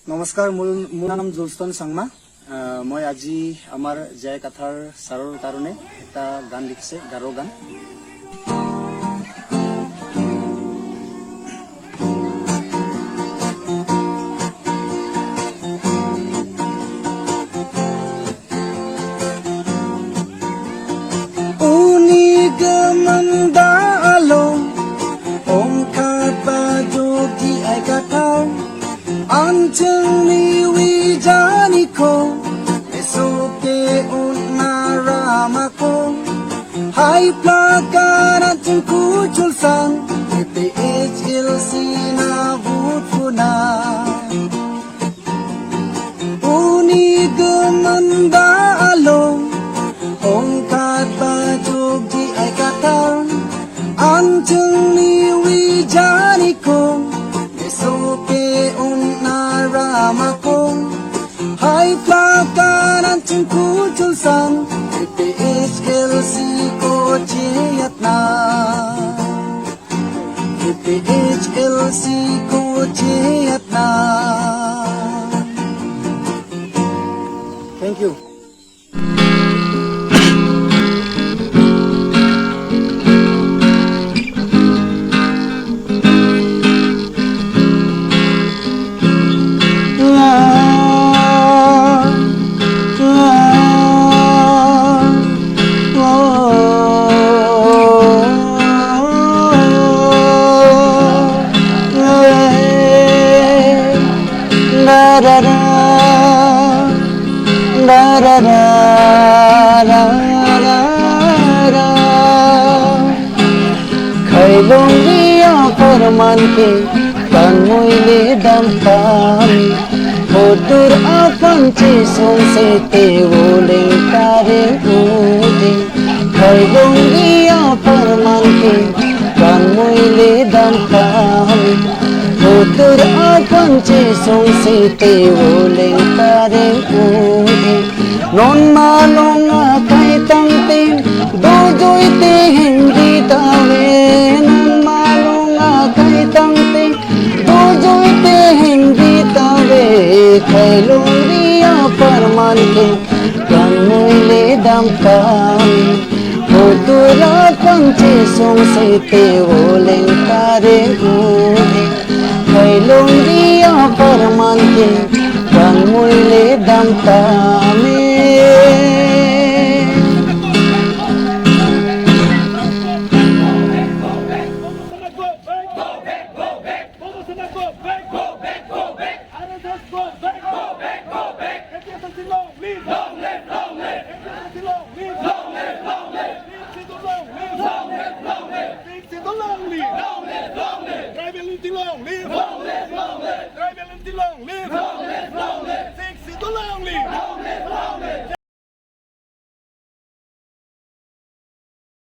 নমস্কাৰ, মোৰ নাম জুলষ্টন চাংমা। মই আজি আমাৰ জয় কাথাৰ ছাৰৰ কাৰণে এটা গান লিখিছে, গাৰো গান। Uni gemandalo ongkat baju di ai kathar Anjing liwi janiko Esoke unaramako Hai plakaran tungku julsan EPHLC na vutfuna Uni gemanda along Ongkat bajog di ay katar Anjing liwi janiko Esoke unaramako Hai plakaran tungku julsan EPHLC ko ciyat na EPHLC ko ciyat na Thank you. Khailong dia forman ke kan muile dam kami Hodur apan cisong sete woleng kare udi Khailong dia forman ke kan muile dam kami Hodur apan cisong sete woleng kare udi Non malong akai tang ting dojoi te hindi tawe Non malong akai tang ting dojoi te hindi tawe Khailong dia parman ke kan muile dam kami Hodura panche song sete woleng kare udi Khailong dia parman ke kan muile dam kami Long live!